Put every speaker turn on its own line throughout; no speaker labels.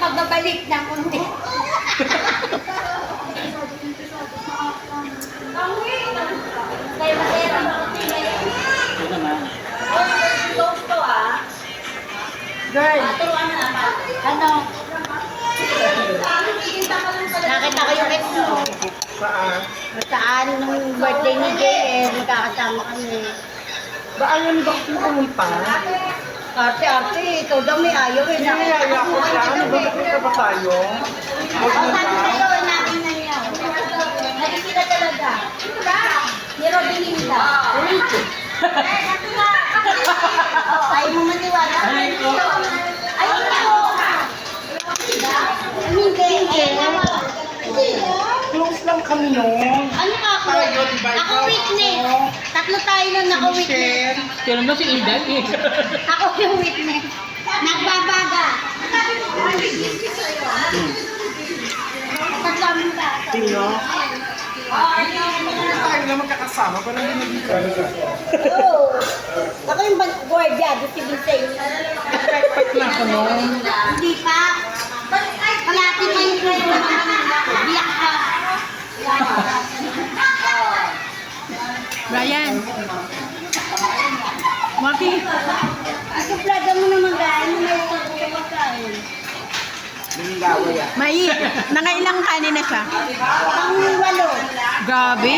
pagbabalik ng kunti. Kaya masaya
Ito naman.
to ah.
Girl,
Turuan na naman.
ano? Nakita ko yung ex mo.
Saan?
Saan nung birthday ni JL, magkakasama kami.
Ba, ayaw ni bakit mo pumunta?
Arte-arte, ikaw daw may ayaw eh.
Nangayaya ko siya. Ano ba? Nakita ba tayo?
O sabi sa'yo, inakin na niya. Naging sila talaga. Ni Robin Linda. Ayaw mo maniwala. Ayaw ko. Hindi.
Close lang kami noon.
Ano ka ako?
Tayo, diba?
Ako witness. Tatlo tayo nun naka-witness.
Kailan mo si Idan eh?
Ako yung witness. Nagbabaga. Kasama ka.
Sino? Tayo na magkakasama. Parang hindi naging talaga.
Oo. Ako yung guardia. Gusto din sa'yo.
Pat na ako noon.
Hindi pa. Palati pa yung biyak ka.
Brian. Maki.
Isuplada mo naman gano'n. May utang ko sa pagkain.
Nangilawa yan.
Mai, nangailang kanin na siya.
Pang 8.
Grabe.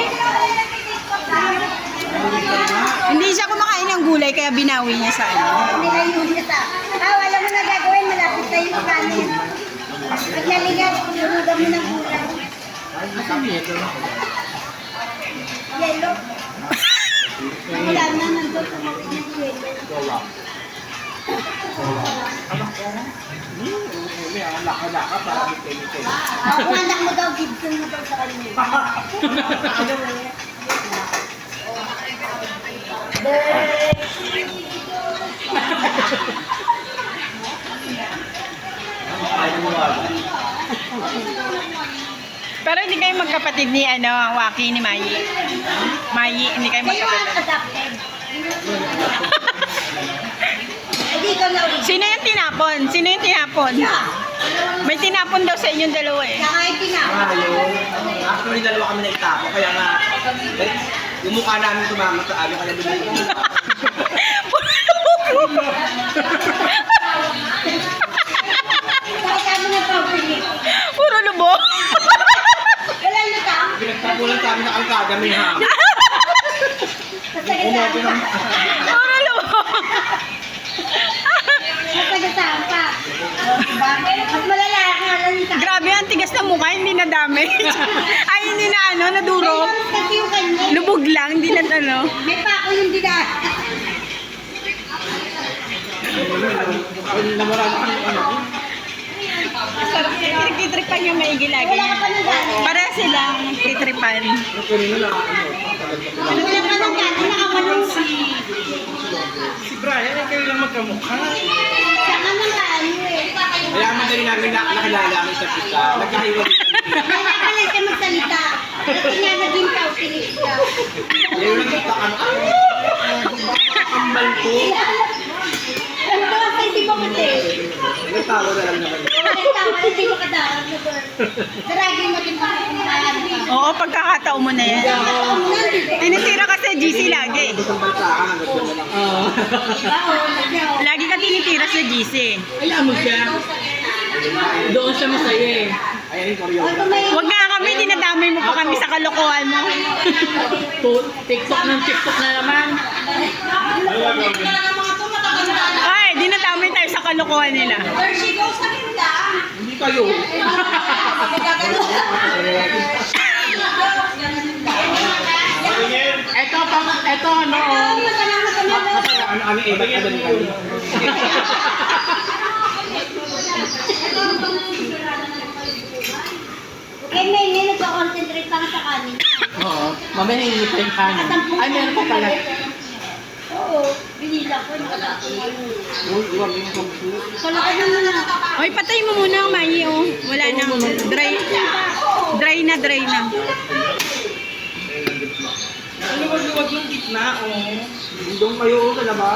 Hindi siya kumakain ng gulay kaya binawi niya sa ano.
Nilayo niya sa. Wala mo na gagawin. Malapit tayo yung kanin. Pag naligaw, lurugan mo ng kulay.
Asan nito?
Yellow. Wala na nandun sa mga yellow.
Anak ko? Uli, ang laka-laka para mitay-mitay.
Ako anak mo daw, Gibson mo daw sa kanya.
Pero hindi kayo magkapatid ni ano, ang Waki ni Mayi. Mayi, hindi kayo
Kayo ang
magkapatid.
adopted. Hindi ka na ulit.
Sino yung tinapon? Sino yung tinapon? May tinapon daw sa inyong dalawa eh.
Saka yung tinapon.
Ayun. Actually, dalawa kami na itapo. Kaya nga, yung mukha namin tumama sa ano, kaya bumili.
Saka kami na pabili.
Puro lubog.
Wala na ka?
Pinagtapulan sa amin na kalkada, may ha.
Sasagasaan pa.
Puro lubog.
Sasagasaan pa. Mas malala ka lang sa
Grabe, ang tigas ng mukha, hindi na damage. Ay, hindi na ano, nadurog.
kasi yung kanya.
Lubog lang, hindi na ano.
May pako yung dinaan.
Namurado kami ano.
Nagtitripan yung maigi lagi.
Wala ka pa ng gano'n.
Para silang nagtitripan.
Wala ka ng gano'n. Nakamanong si.
Si Brian, ay kayo lang magkamukha.
Saka mga ano eh.
Kaya madali namin nakilala kami sa pista. Nagkahiwalay kami.
Kaya pala siya magsalita. Kasi nga naging kausinig ka.
Ngayon nakita ano. Ambal ko.
Ano ba ang hindi mo kasi?
Nagtawa na lang naman.
Kaya tama, hindi mo kadaan. Daragin mo din pakikumahan ka.
Oo, pagkakataon mo na yan. Tinitira ka sa GC lagi.
Isang bansa ka, hanggang doon na lang.
Lagi ka tinitira sa GC.
Alam mo siya. Doon siya masaya eh.
Ayan yung koryo.
Huwag nga kami, dinadamay mo pa kami sa kalokohan mo.
TikTok ng TikTok na naman.
Ay, dinadamay tayo sa kalokohan nila.
Hindi kayo.
Eto ano oh.
Ano iba ka doon kayo.
Okay, may nagko-concentrate pa nga sa kanin.
Oo. Mamaya hindi pa yung kanin. Ay, meron pa pala.
Oo, binila ko. Nakalaki.
Huwag yung computer.
Kalaki naman na.
Oy, patay mo muna ang Mayi, oh. Wala nang dry. Dry na, dry na.
Luwag-luwag yung gitna, oh. Doon kayo sa labas.